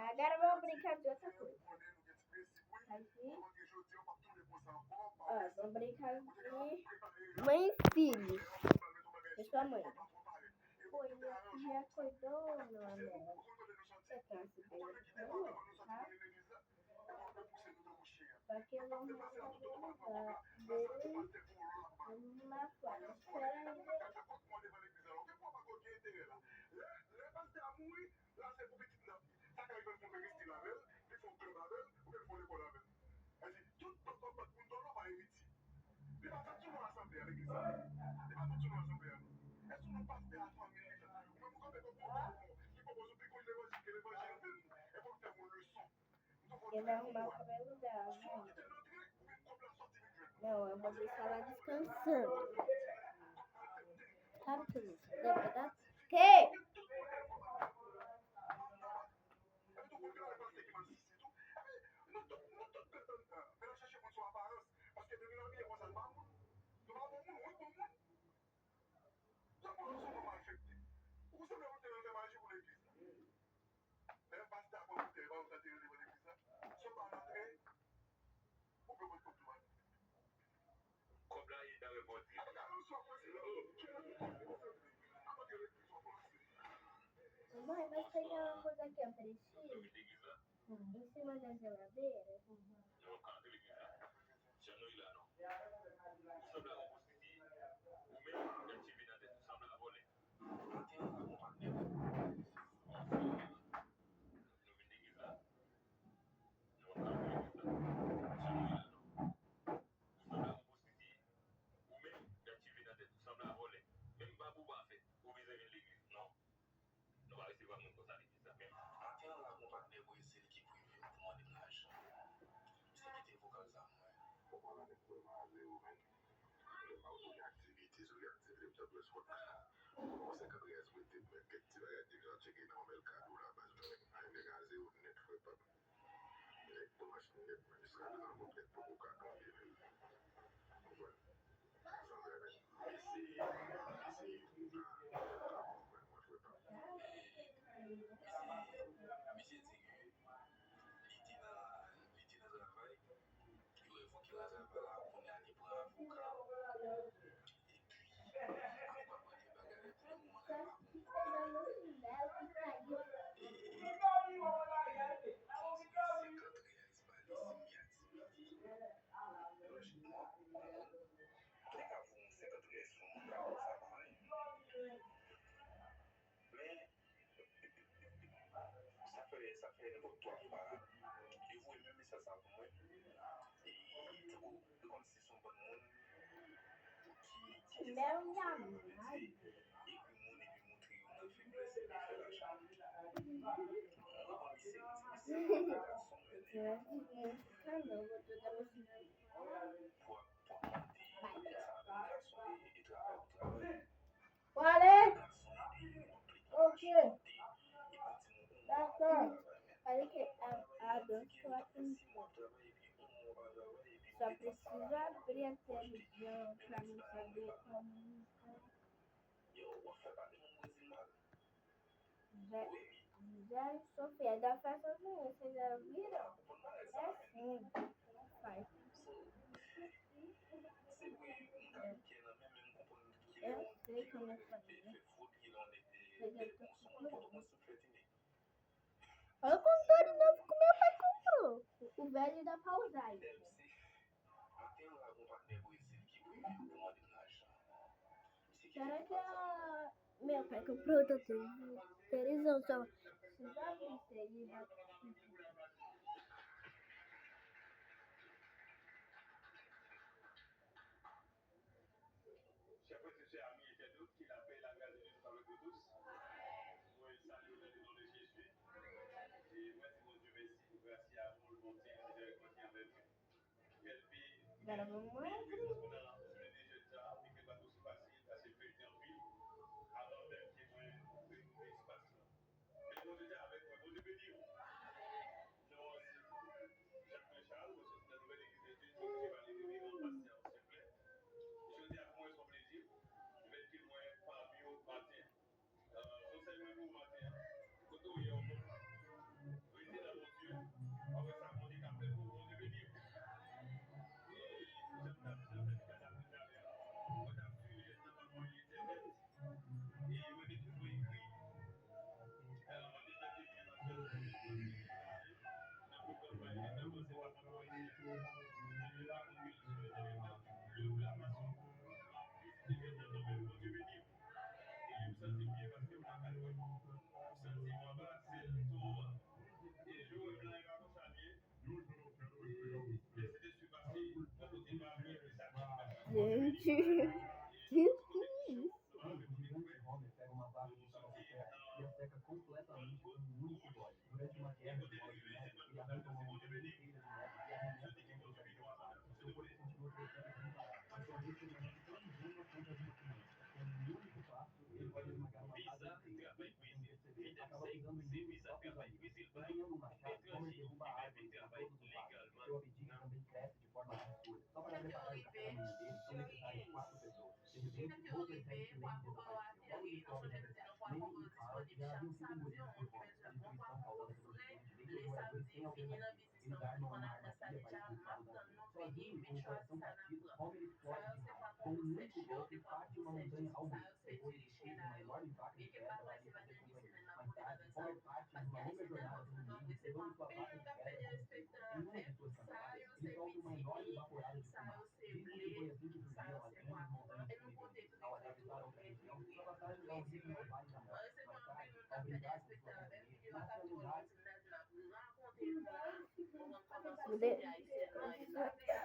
Agora vamos brincar de outra coisa. Aqui. Ó, vamos brincar de mãe e filho. Eu sou a mãe. Oi, já acordou, meu amor? Você tá se bem? Tá? Só que eu vou uma fora. Ele vai arrumar o cabelo dela, né? Não, eu vou deixar ela descansando. Sabe o que eu vou fazer? Que? Mãe, mas tem uma coisa aqui, ó, preciso. Em cima da geladeira. Olha! O quê? Olha que a Deus que ela tem. Só precisa abrir a televisão pra não saber como. Já Sofia, da festa junina, vocês já viram? É assim, faz. Eu sei como é fazer. Olha o controle novo que meu pai comprou. O velho dá pra usar. Será que meu pai comprou outra televisão só? Você já viu isso aí? Agora vamos abrir. Gente, que isso?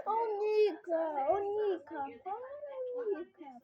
Ô, Nica, para, Nica.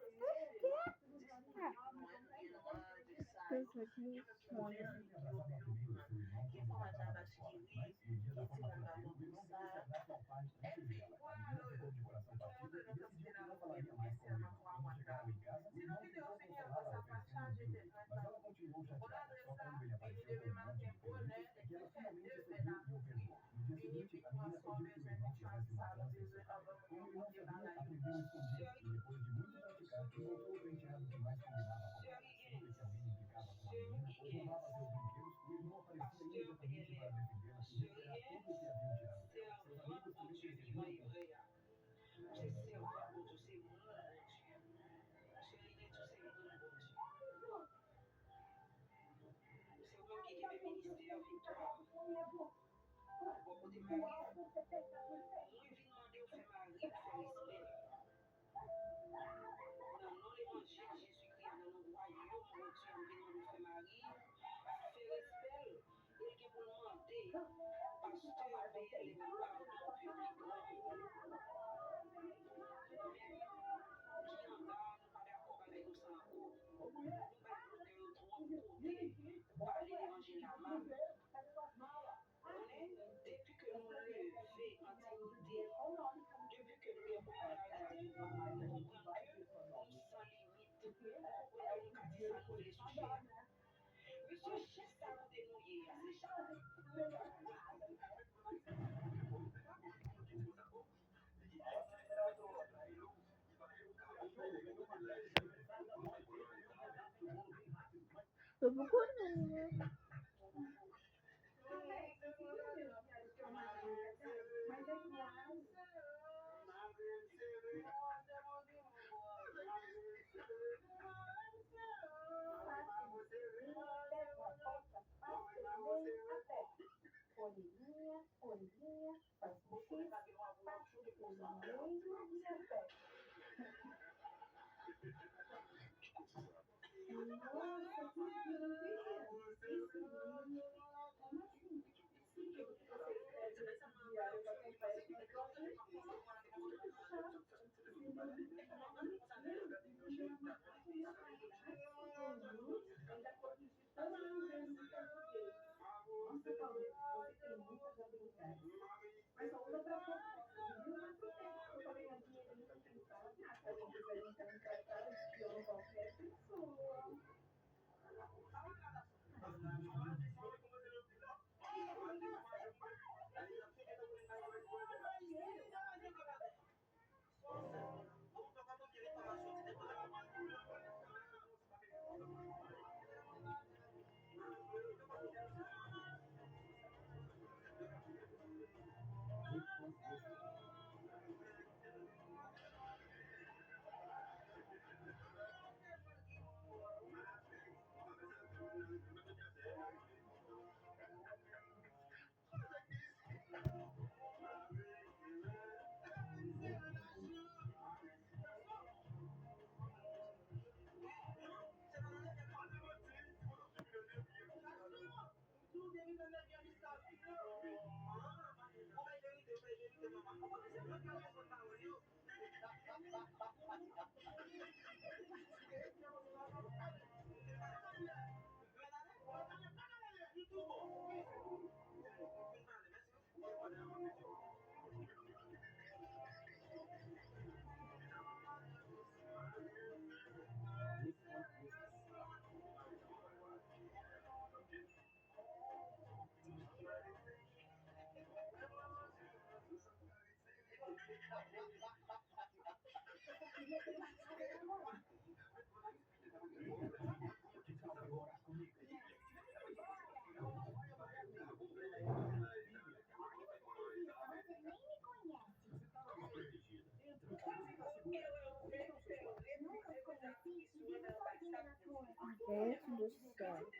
Gente do céu.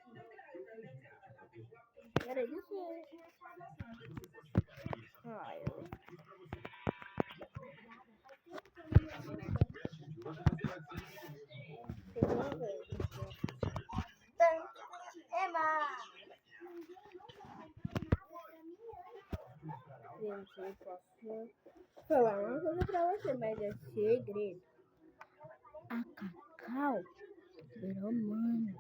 Peraí, deixa eu... Ai, Gente, eu posso falar uma coisa pra você, mas é segredo. A Cacau virou mãe.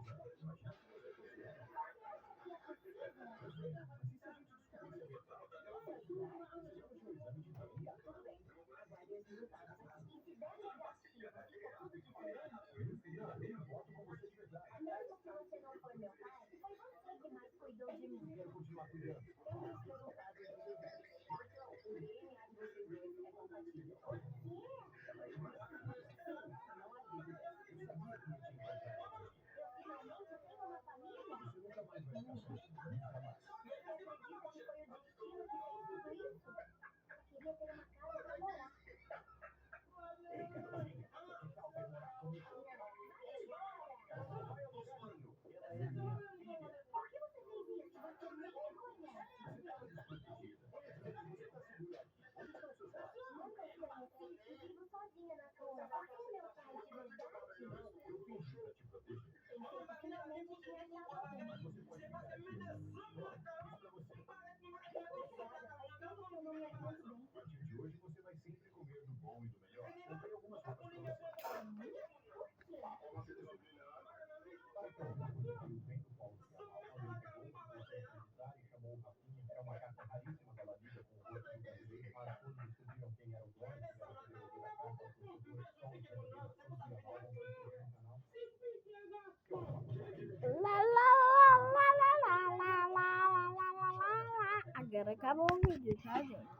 Agora acabou o vídeo, tá, gente?